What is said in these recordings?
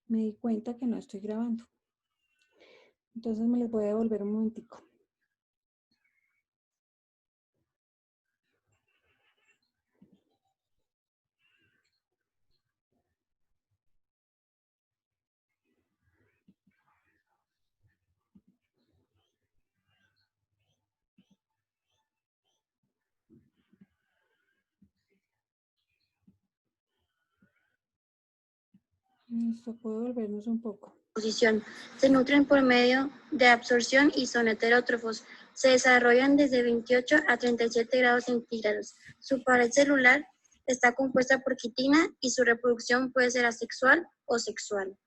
me di cuenta que no estoy grabando. Entonces me les voy a devolver un momentico. Listo, puedo devolvernos un poco. Se nutren por medio de absorción y son heterótrofos. Se desarrollan desde 28 a 37 grados centígrados. Su pared celular está compuesta por quitina y su reproducción puede ser asexual o sexual.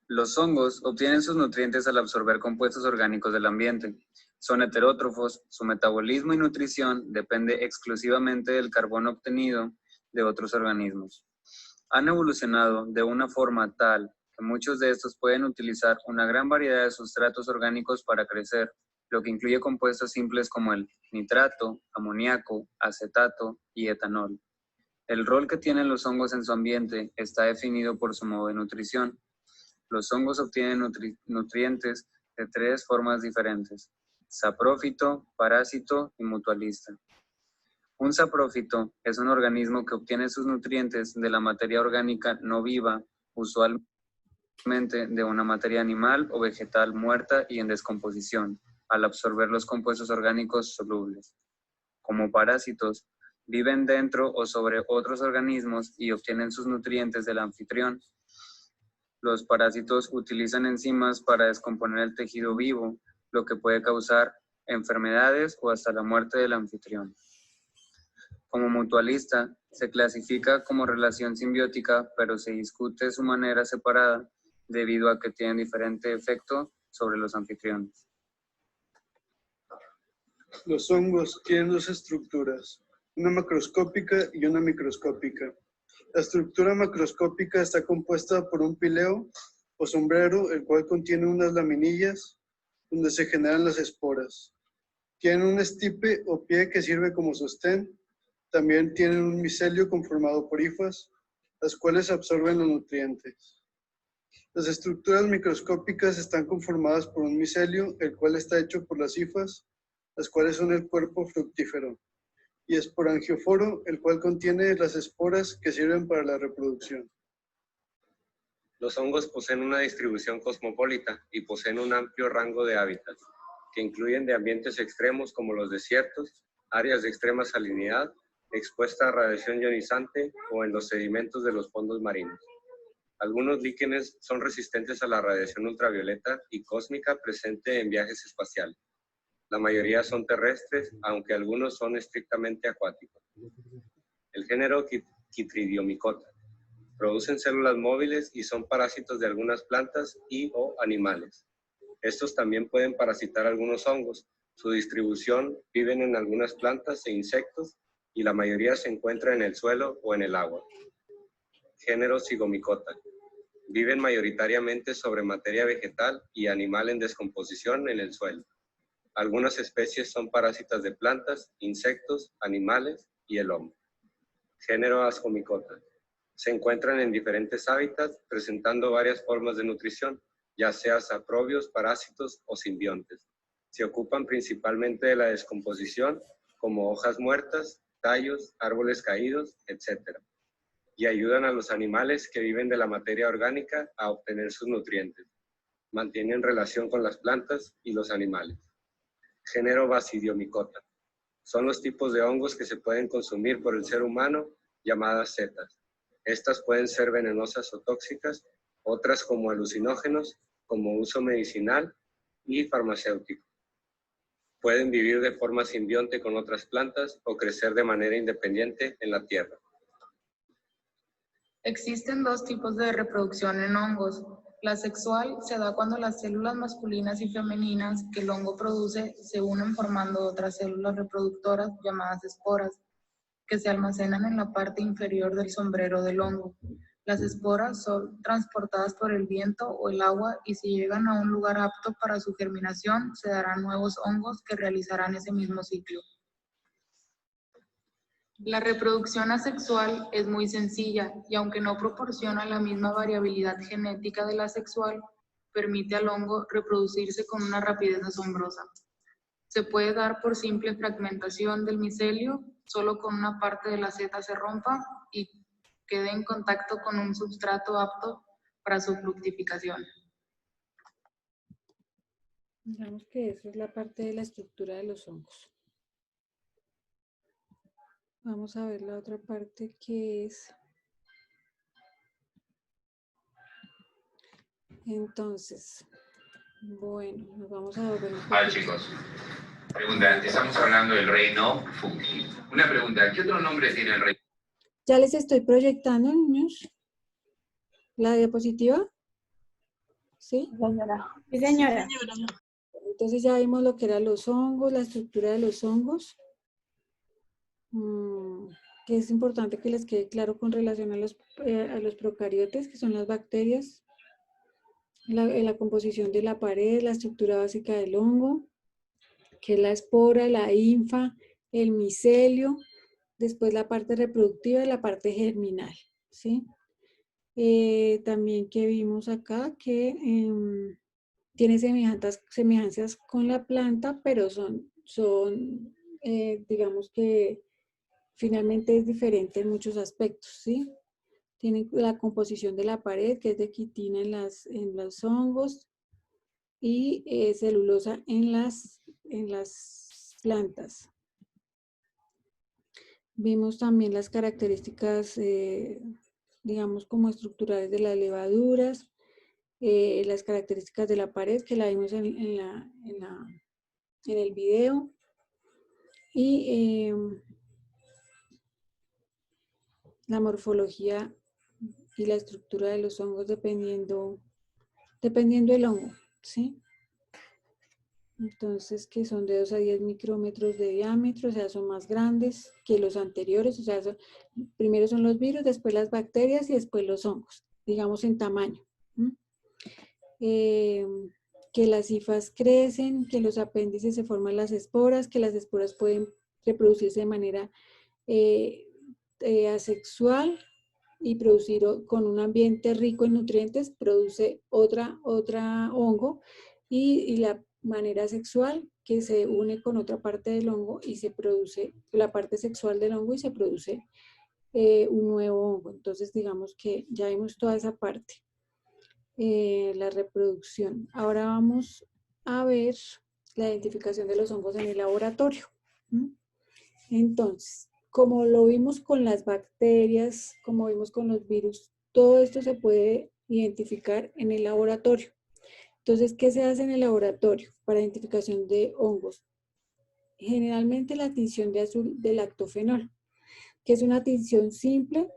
Los hongos obtienen sus nutrientes al absorber compuestos orgánicos del ambiente. Son heterótrofos, su metabolismo y nutrición depende exclusivamente del carbono obtenido de otros organismos. Han evolucionado de una forma tal que muchos de estos pueden utilizar una gran variedad de sustratos orgánicos para crecer, lo que incluye compuestos simples como el nitrato, amoníaco, acetato y etanol. El rol que tienen los hongos en su ambiente está definido por su modo de nutrición. Los hongos obtienen nutrientes de 3 formas diferentes: saprófito, parásito y mutualista. Un saprófito es un organismo que obtiene sus nutrientes de la materia orgánica no viva, usualmente de una materia animal o vegetal muerta y en descomposición, al absorber los compuestos orgánicos solubles. Como parásitos, viven dentro o sobre otros organismos y obtienen sus nutrientes del anfitrión. Los parásitos utilizan enzimas para descomponer el tejido vivo, lo que puede causar enfermedades o hasta la muerte del anfitrión. Como mutualista, se clasifica como relación simbiótica, pero se discute su manera separada debido a que tienen diferente efecto sobre los anfitriones. Los hongos tienen dos estructuras, una macroscópica y una microscópica. La estructura macroscópica está compuesta por un píleo o sombrero, el cual contiene unas laminillas donde se generan las esporas. Tienen un estipe o pie que sirve como sostén. También tienen un micelio conformado por hifas, las cuales absorben los nutrientes. Las estructuras microscópicas están conformadas por un micelio, el cual está hecho por las hifas, las cuales son el cuerpo fructífero, y esporangióforo, el cual contiene las esporas que sirven para la reproducción. Los hongos poseen una distribución cosmopolita y poseen un amplio rango de hábitats, que incluyen de ambientes extremos como los desiertos, áreas de extrema salinidad, expuesta a radiación ionizante o en los sedimentos de los fondos marinos. Algunos líquenes son resistentes a la radiación ultravioleta y cósmica presente en viajes espaciales. La mayoría son terrestres, aunque algunos son estrictamente acuáticos. El género Chytridiomycota. Producen células móviles y son parásitos de algunas plantas y o animales. Estos también pueden parasitar algunos hongos. Su distribución viven en algunas plantas e insectos y la mayoría se encuentra en el suelo o en el agua. Género Zygomycota. Viven mayoritariamente sobre materia vegetal y animal en descomposición en el suelo. Algunas especies son parásitas de plantas, insectos, animales y el hombre. Género Ascomycota. Se encuentran en diferentes hábitats presentando varias formas de nutrición, ya sea saprobios, parásitos o simbiontes. Se ocupan principalmente de la descomposición, como hojas muertas, tallos, árboles caídos, etc. Y ayudan a los animales que viven de la materia orgánica a obtener sus nutrientes. Mantienen relación con las plantas y los animales. Género Basidiomycota. Son los tipos de hongos que se pueden consumir por el ser humano, llamadas setas. Estas pueden ser venenosas o tóxicas, otras como alucinógenos, como uso medicinal y farmacéutico. Pueden vivir de forma simbionte con otras plantas o crecer de manera independiente en la tierra. Existen dos tipos de reproducción en hongos. La sexual se da cuando las células masculinas y femeninas que el hongo produce se unen formando otras células reproductoras llamadas esporas, que se almacenan en la parte inferior del sombrero del hongo. Las esporas son transportadas por el viento o el agua y si llegan a un lugar apto para su germinación, se darán nuevos hongos que realizarán ese mismo ciclo. La reproducción asexual es muy sencilla y aunque no proporciona la misma variabilidad genética de la sexual, permite al hongo reproducirse con una rapidez asombrosa. Se puede dar por simple fragmentación del micelio, solo con una parte de la seta se rompa y quede en contacto con un substrato apto para su fructificación. Digamos que eso es la parte de la estructura de los hongos. Vamos a ver la otra parte que es... Entonces, bueno, nos vamos a volver un Hola poquito. chicos, pregunta, estamos hablando del reino fungi. Una pregunta, ¿qué otro nombre tiene el reino? Ya les estoy proyectando, niños, la diapositiva. ¿Sí? Sí, señora. Entonces ya vimos lo que eran los hongos, la estructura de los hongos. Que es importante que les quede claro con relación a los procariotes, que son las bacterias, la composición de la pared, la estructura básica del hongo, que es la espora, la hinfa, el micelio, después la parte reproductiva y la parte germinal, ¿sí? También que vimos acá que tiene semejanzas con la planta, pero digamos que finalmente es diferente en muchos aspectos, ¿sí? Tienen la composición de la pared, que es de quitina en los hongos y celulosa en las plantas. Vimos también las características, digamos, como estructurales de las levaduras, las características de la pared, que la vimos en el video. Y la morfología y la estructura de los hongos dependiendo del hongo, ¿sí? Entonces, que son de 2 a 10 micrómetros de diámetro, o sea, son más grandes que los anteriores, o sea, primero son los virus, después las bacterias y después los hongos, digamos en tamaño. Que las hifas crecen, que los apéndices se forman las esporas, que las esporas pueden reproducirse de manera asexual y producir con un ambiente rico en nutrientes, produce otra hongo y la manera sexual que se une con otra parte del hongo y se produce la parte sexual del hongo y se produce un nuevo hongo. Entonces digamos que ya vimos toda esa parte, la reproducción. Ahora vamos a ver la identificación de los hongos en el laboratorio. Entonces, como lo vimos con las bacterias, como vimos con los virus, todo esto se puede identificar en el laboratorio. Entonces, ¿qué se hace en el laboratorio para identificación de hongos? Generalmente la tinción de azul de lactofenol, que es una tinción simple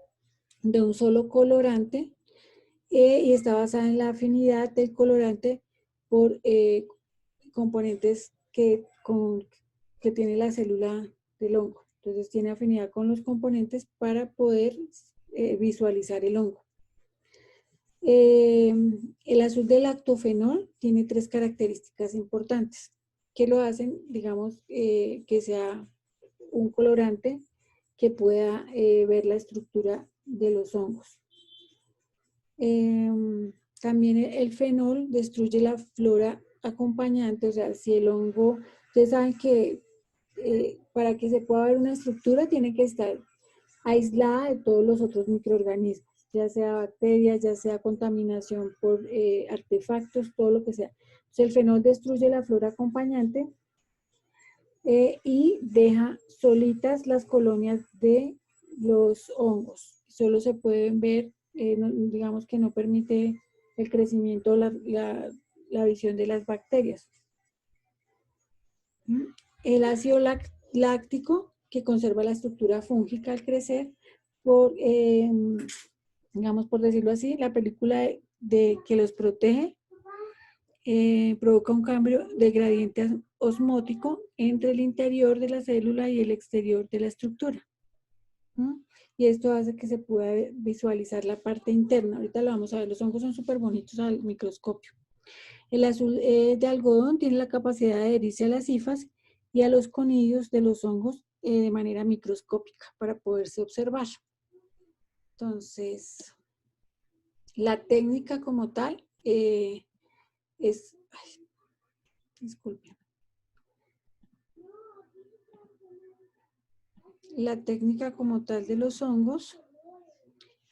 de un solo colorante y está basada en la afinidad del colorante por componentes que tiene la célula del hongo. Entonces tiene afinidad con los componentes para poder visualizar el hongo. El azul del lactofenol tiene 3 características importantes que lo hacen, digamos, que sea un colorante que pueda ver la estructura de los hongos. También el fenol destruye la flora acompañante, o sea, si el hongo, ustedes saben que para que se pueda ver una estructura tiene que estar aislada de todos los otros microorganismos, ya sea bacterias, ya sea contaminación por artefactos, todo lo que sea. Entonces el fenol destruye la flora acompañante y deja solitas las colonias de los hongos. Solo se pueden ver, digamos que no permite el crecimiento, la visión de las bacterias. El ácido láctico, que conserva la estructura fúngica al crecer, digamos por decirlo así, la película que los protege, provoca un cambio de gradiente osmótico entre el interior de la célula y el exterior de la estructura. Y esto hace que se pueda visualizar la parte interna. Ahorita lo vamos a ver, los hongos son súper bonitos al microscopio. El azul de algodón tiene la capacidad de adherirse a las hifas y a los conillos de los hongos de manera microscópica para poderse observar. Entonces, la técnica como tal es... Ay, disculpen. La técnica como tal de los hongos,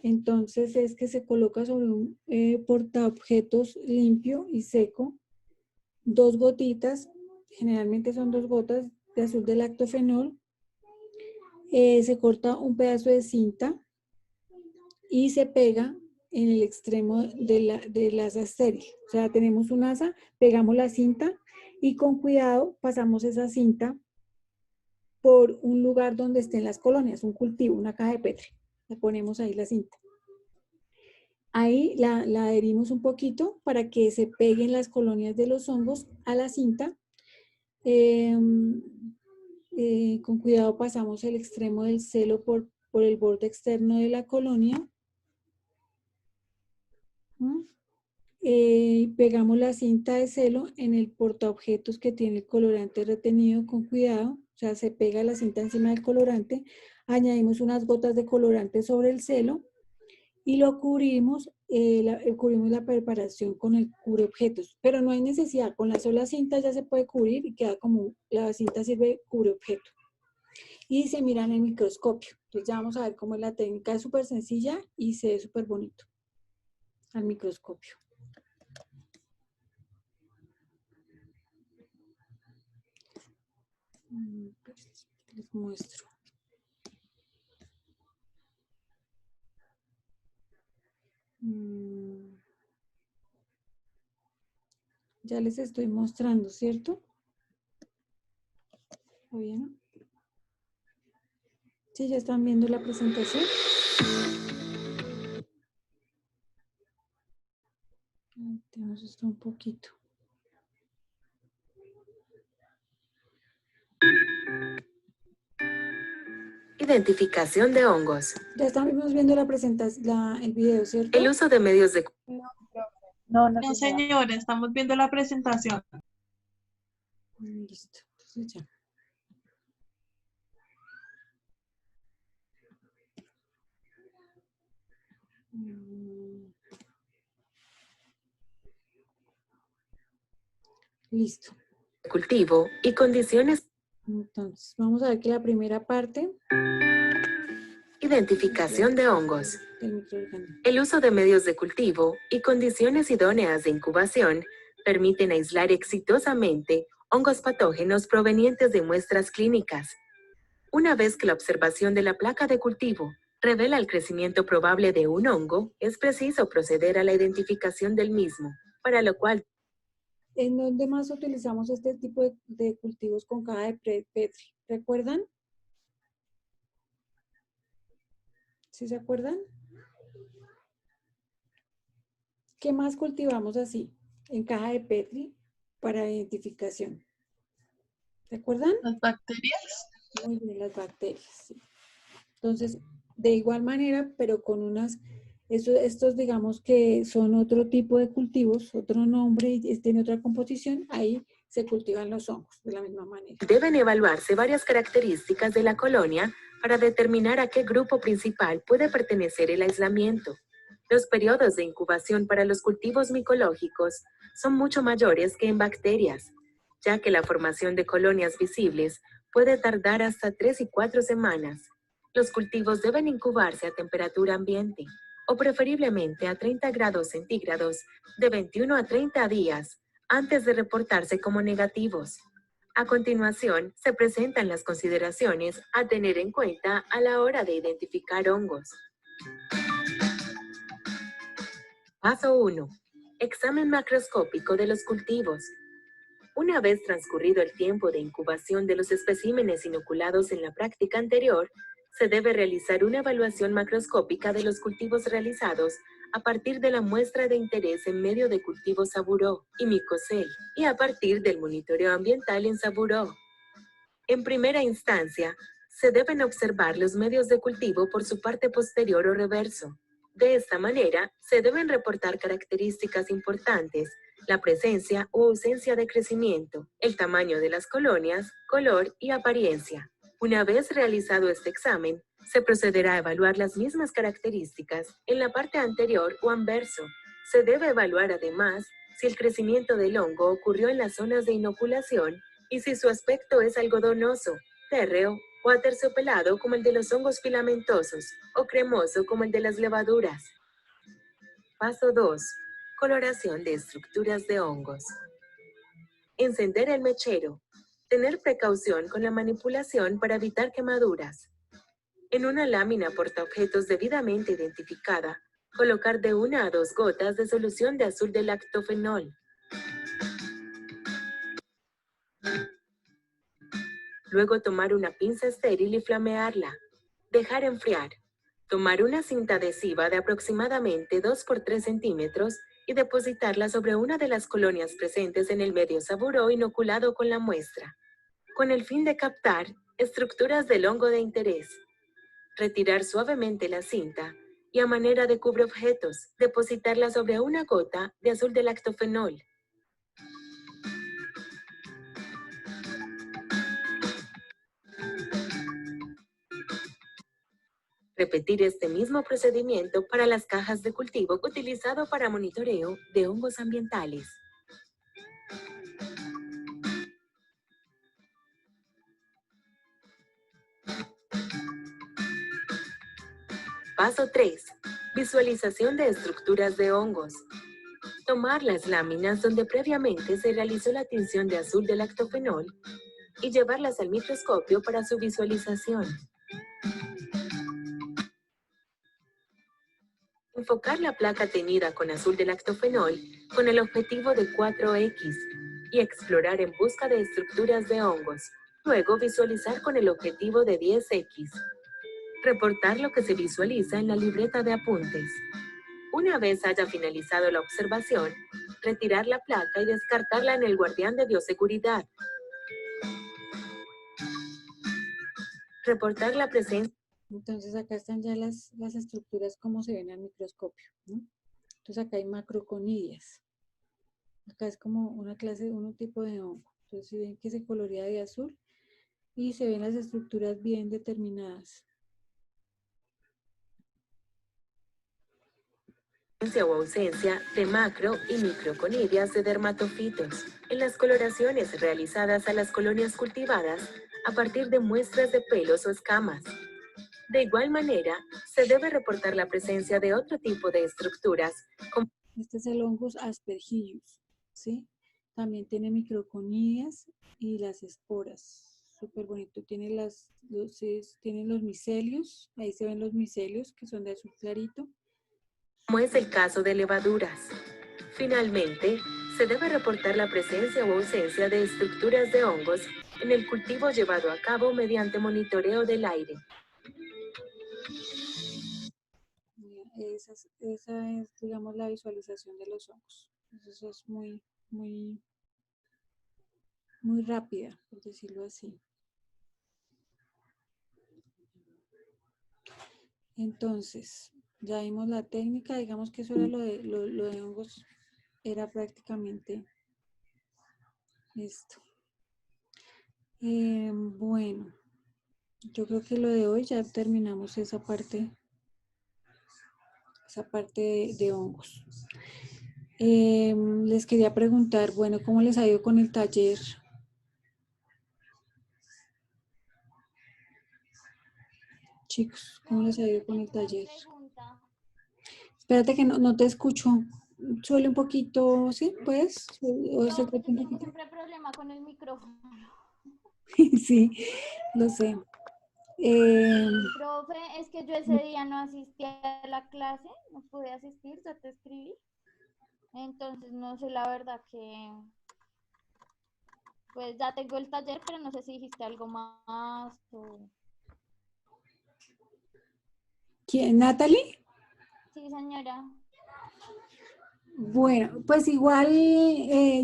entonces es que se coloca sobre un portaobjetos limpio y seco, 2 gotitas, generalmente son 2 gotas de azul de lactofenol, se corta un pedazo de cinta y se pega en el extremo del asa estéril. O sea, tenemos un asa, pegamos la cinta y con cuidado pasamos esa cinta por un lugar donde estén las colonias, un cultivo, una caja de Petri. Le ponemos ahí la cinta. Ahí la adherimos un poquito para que se peguen las colonias de los hongos a la cinta. Con cuidado pasamos el extremo del celo por el borde externo de la colonia. Pegamos la cinta de celo en el portaobjetos que tiene el colorante retenido con cuidado. O sea, se pega la cinta encima del colorante. Añadimos unas gotas de colorante sobre el celo y lo cubrimos, cubrimos la preparación con el cubreobjetos, pero no hay necesidad, con la sola cinta ya se puede cubrir y queda como, la cinta sirve cubreobjeto. Y se mira en el microscopio, entonces ya vamos a ver cómo es la técnica, es súper sencilla y se ve súper bonito al microscopio. Les muestro. Ya les estoy mostrando, ¿cierto? ¿Está bien? ¿Sí ya están viendo la presentación? Tenemos esto un poquito. Identificación de hongos. Ya estamos viendo la presentación, el video, ¿cierto? El uso de medios de... No, señora, estamos viendo la presentación. Listo. Entonces ya. Listo. Cultivo y condiciones. Entonces, vamos a ver que la primera parte... Identificación de hongos. del microorganismo. El uso de medios de cultivo y condiciones idóneas de incubación permiten aislar exitosamente hongos patógenos provenientes de muestras clínicas. Una vez que la observación de la placa de cultivo revela el crecimiento probable de un hongo, es preciso proceder a la identificación del mismo, para lo cual... ¿En dónde más utilizamos este tipo de cultivos con caja de Petri? ¿Recuerdan? ¿Sí se acuerdan? ¿Qué más cultivamos así en caja de Petri para identificación? ¿Se acuerdan? Las bacterias. Muy bien, las bacterias. Sí. Entonces, de igual manera, pero con unas, estos digamos que son otro tipo de cultivos, otro nombre y tiene otra composición, ahí se cultivan los hongos de la misma manera. Deben evaluarse varias características de la colonia para determinar a qué grupo principal puede pertenecer el aislamiento. Los periodos de incubación para los cultivos micológicos son mucho mayores que en bacterias, ya que la formación de colonias visibles puede tardar hasta 3 y 4 semanas. Los cultivos deben incubarse a temperatura ambiente, o preferiblemente a 30 grados centígrados, de 21 a 30 días, antes de reportarse como negativos. A continuación, se presentan las consideraciones a tener en cuenta a la hora de identificar hongos. Paso 1. Examen macroscópico de los cultivos. Una vez transcurrido el tiempo de incubación de los especímenes inoculados en la práctica anterior, se debe realizar una evaluación macroscópica de los cultivos realizados a partir de la muestra de interés en medio de cultivo Sabouraud y Micocel y a partir del monitoreo ambiental en Sabouraud. En primera instancia, se deben observar los medios de cultivo por su parte posterior o reverso. De esta manera, se deben reportar características importantes, la presencia o ausencia de crecimiento, el tamaño de las colonias, color y apariencia. Una vez realizado este examen, se procederá a evaluar las mismas características en la parte anterior o anverso. Se debe evaluar además si el crecimiento del hongo ocurrió en las zonas de inoculación y si su aspecto es algodonoso, térreo o aterciopelado como el de los hongos filamentosos o cremoso como el de las levaduras. Paso 2. Coloración de estructuras de hongos. Encender el mechero. Tener precaución con la manipulación para evitar quemaduras. En una lámina portaobjetos debidamente identificada, colocar de 1 a 2 gotas de solución de azul de lactofenol. Luego tomar una pinza estéril y flamearla. Dejar enfriar. Tomar una cinta adhesiva de aproximadamente 2 por 3 centímetros y depositarla sobre una de las colonias presentes en el medio saburó inoculado con la muestra, con el fin de captar estructuras del hongo de interés. Retirar suavemente la cinta y a manera de cubreobjetos, depositarla sobre una gota de azul de lactofenol. Repetir este mismo procedimiento para las cajas de cultivo utilizado para monitoreo de hongos ambientales. Paso 3. Visualización de estructuras de hongos. Tomar las láminas donde previamente se realizó la tinción de azul de lactofenol y llevarlas al microscopio para su visualización. Enfocar la placa teñida con azul de lactofenol con el objetivo de 4X y explorar en busca de estructuras de hongos. Luego visualizar con el objetivo de 10X. Reportar lo que se visualiza en la libreta de apuntes. Una vez haya finalizado la observación, retirar la placa y descartarla en el guardián de bioseguridad. Reportar la presencia. Entonces acá están ya las estructuras como se ven al microscopio, ¿no? Entonces acá hay macroconidias. Acá es como una clase, un tipo de hongo. Entonces si ven que se colorea de azul y se ven las estructuras bien determinadas. O ausencia de macro y microconidias de dermatofitos en las coloraciones realizadas a las colonias cultivadas a partir de muestras de pelos o escamas. De igual manera, se debe reportar la presencia de otro tipo de estructuras. Este es el hongus aspergillus, ¿sí? También tiene microconidias y las esporas. Súper bonito. Tiene tienen los micelios, ahí se ven los micelios que son de azul clarito. Como es el caso de levaduras. Finalmente, se debe reportar la presencia o ausencia de estructuras de hongos en el cultivo llevado a cabo mediante monitoreo del aire. Esa es, digamos, la visualización de los hongos. Eso es muy rápida, por decirlo así. Entonces, ya vimos la técnica, digamos que eso era lo de hongos, era prácticamente esto. Bueno, yo creo que lo de hoy ya terminamos esa parte de hongos. Les quería preguntar, bueno, ¿cómo les ha ido con el taller? Chicos, ¿cómo les ha ido con el taller? Espérate que no te escucho. Suele un poquito, ¿sí? ¿Puedes? No, tengo siempre problema con el micrófono. Sí, lo sé. Profe, es que yo ese día no asistí a la clase, no pude asistir, ya te escribí. Entonces, no sé la verdad que... Pues ya tengo el taller, pero no sé si dijiste algo más o... ¿Quién? ¿Natalie? Sí, señora. Bueno, pues igual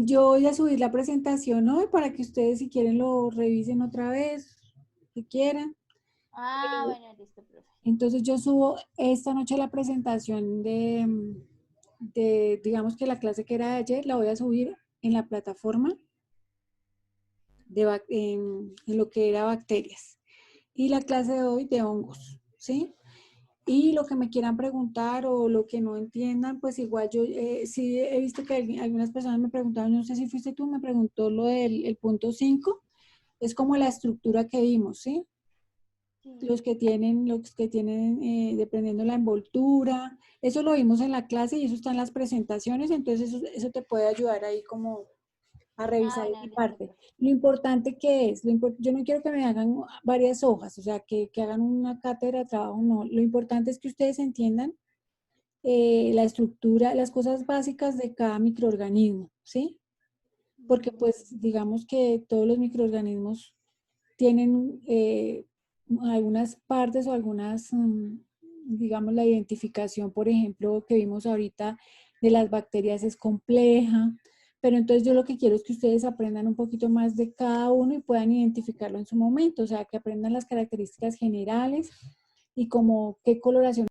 yo voy a subir la presentación hoy para que ustedes si quieren lo revisen otra vez, si quieren. Ah, bueno, listo, profe. Entonces yo subo esta noche la presentación de, digamos que la clase que era de ayer, la voy a subir en la plataforma en lo que era bacterias. y la clase de hoy de hongos, ¿sí? Y lo que me quieran preguntar o lo que no entiendan, pues igual yo sí he visto que algunas personas me preguntaron, no sé si fuiste tú, me preguntó lo del el punto 5, es como la estructura que vimos, ¿sí? Los que tienen, dependiendo de la envoltura, eso lo vimos en la clase y eso está en las presentaciones, entonces eso te puede ayudar ahí como a revisar esa parte. Lo importante que es, yo no quiero que me hagan varias hojas, o sea, que hagan una cátedra de trabajo, no. Lo importante es que ustedes entiendan la estructura, las cosas básicas de cada microorganismo, ¿sí? Porque pues digamos que todos los microorganismos tienen algunas partes o algunas, digamos, la identificación, por ejemplo, que vimos ahorita de las bacterias es compleja, pero entonces yo lo que quiero es que ustedes aprendan un poquito más de cada uno y puedan identificarlo en su momento, o sea, que aprendan las características generales y como qué coloración